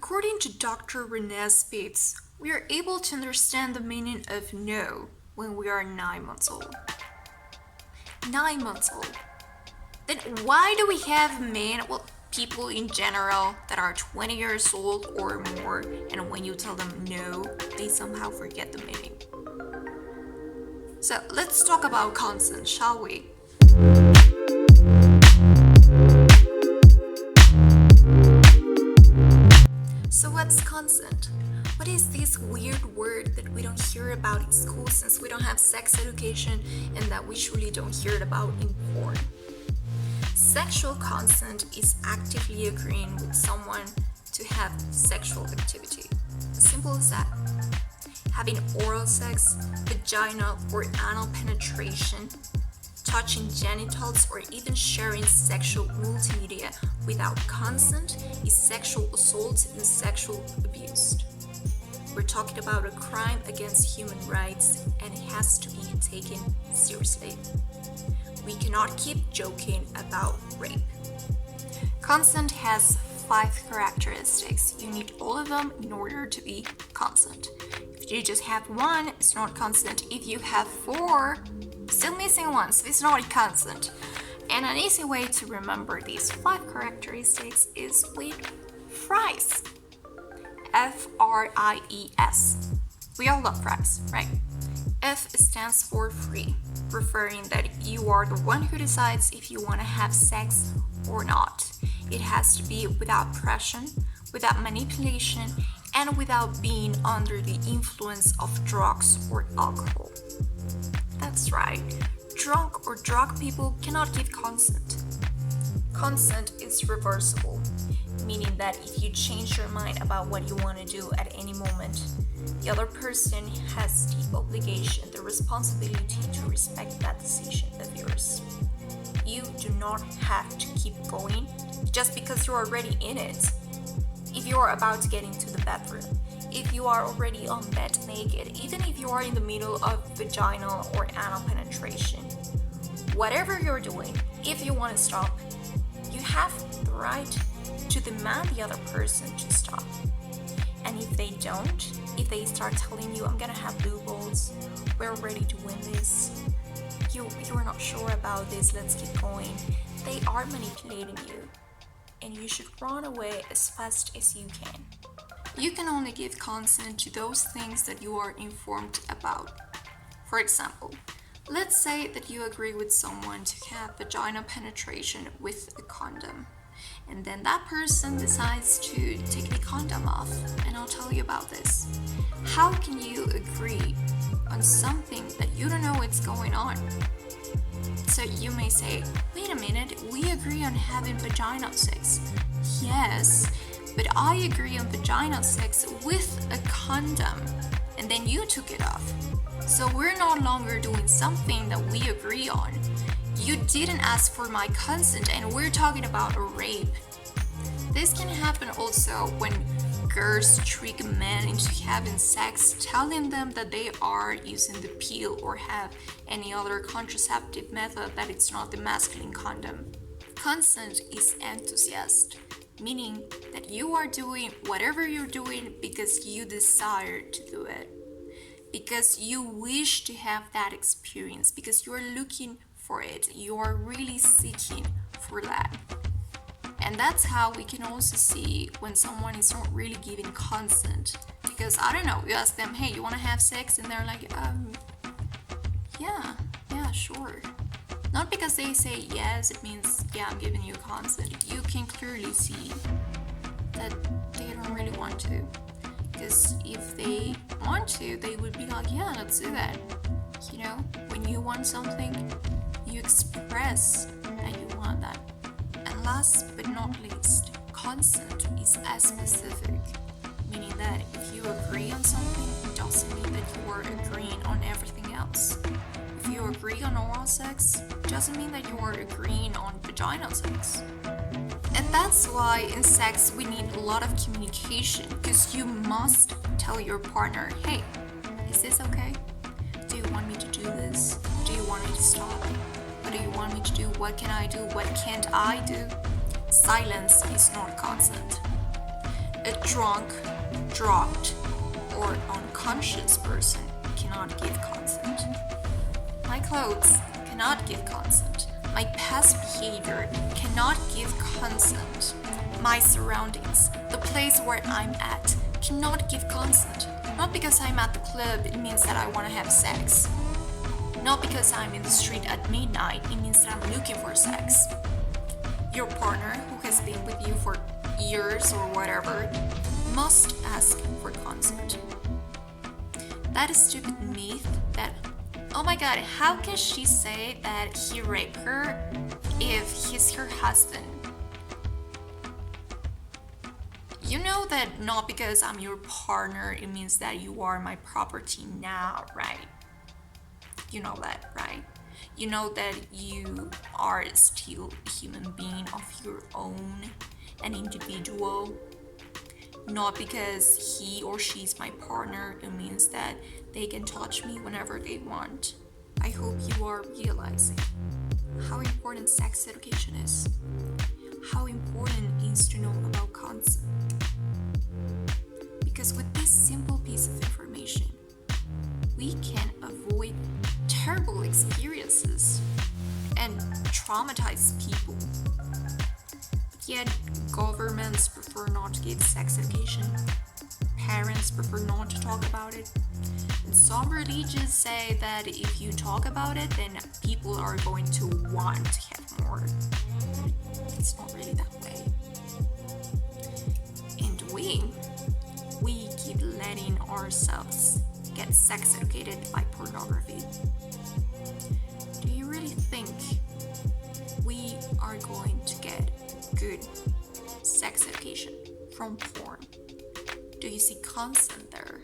According to Dr. F.R.I.E.S, we are able to understand the meaning of no when we are 9 months old. 9 months old. Then why do we have men, people in general that are 20 years old or more, and when you tell them no, they somehow forget the meaning? So let's talk about consent, shall we? So what's consent? What is this weird word that we don't hear about in school since we don't have sex education and that we surely don't hear it about in porn? Sexual consent is actively agreeing with someone to have sexual activity. As simple as that. Having oral sex, vaginal or anal penetration, touching genitals, or even sharing sexual multimedia without consent is sexual assault and sexual abuse. We're talking about a crime against human rights, and it has to be taken seriously. We cannot keep joking about rape. Consent has 5 characteristics. You need all of them in order to be consent. If you just have one, it's not consent. If you have 4, still missing one, so it's not consent. And an easy way to remember these 5 characteristics is with F.R.I.E.S. F.R.I.E.S. We all love F.R.I.E.S, right? F stands for free, referring that you are the one who decides if you want to have sex or not. It has to be without pressure, without manipulation, and without being under the influence of drugs or alcohol. That's right, drunk or drug people cannot give consent. Consent is reversible, meaning that if you change your mind about what you want to do at any moment, the other person has the obligation, the responsibility to respect that decision of yours. You do not have to keep going just because you're already in it. If you are about to get into the bedroom, if you are already on bed naked, even if you are in the middle of vaginal or anal penetration, whatever you're doing, if you want to stop, you have the right to demand the other person to stop. And if they don't, if they start telling you, I'm gonna have blue balls, we're ready to win this, you're not sure about this, let's keep going, they are manipulating you. And you should run away as fast as you can. You can only give consent to those things that you are informed about. For example, let's say that you agree with someone to have vaginal penetration with a condom. And then that person decides to take the condom off, and I'll tell you about this. How can you agree on something that you don't know what's going on? So you may say, wait a minute, we agree on having vaginal sex. Yes, but I agree on vaginal sex with a condom, and then you took it off. So we're no longer doing something that we agree on. You didn't ask for my consent, and we're talking about a rape. This can happen also when girls trick men into having sex, telling them that they are using the pill or have any other contraceptive method, that it's not the masculine condom. Consent is enthusiast, meaning that you are doing whatever you're doing because you desire to do it, because you wish to have that experience, because you're looking for it, you are really seeking for that. And that's how we can also see when someone is not really giving consent. Because, I don't know, you ask them, hey, you want to have sex? And they're like, yeah, sure. Not because they say yes, it means, yeah, I'm giving you consent. You can clearly see that they don't really want to. Because if they want to, they would be like, yeah, let's do that. You know, when you want something, you express that you want that. And last but not least, consent is as specific, meaning that if you agree on something, it doesn't mean that you are agreeing on everything else. If you agree on oral sex, it doesn't mean that you are agreeing on vaginal sex. And that's why in sex we need a lot of communication, because you must tell your partner, hey, is this okay? Do you want me to do this? Do you want me to stop? What do you want me to do? What can I do? What can't I do? Silence is not consent. A drunk, drugged, or unconscious person cannot give consent. My clothes cannot give consent. My past behavior cannot give consent. My surroundings, the place where I'm at, cannot give consent. Not because I'm at the club, it means that I want to have sex. Not because I'm in the street at midnight, it means that I'm looking for sex. Your partner, who has been with you for years or whatever, must ask for consent. That stupid myth that, oh my god, how can she say that he raped her if he's her husband? You know that not because I'm your partner, it means that you are my property now, right? You know that, right? You know that you are still a human being of your own, an individual. Not because he or she's my partner, it means that they can touch me whenever they want. I hope you are realizing how important sex education is. How important it is to know about consent. Because with this simple piece of information, we can avoid terrible experiences and traumatize people. But yet, governments prefer not to give sex education. Parents prefer not to talk about it. And some religions say that if you talk about it, then people are going to want to have more. It's not really that way. And we keep letting ourselves get sex educated by pornography. Do you really think we are going to get good sex education from porn? Do you see consent there?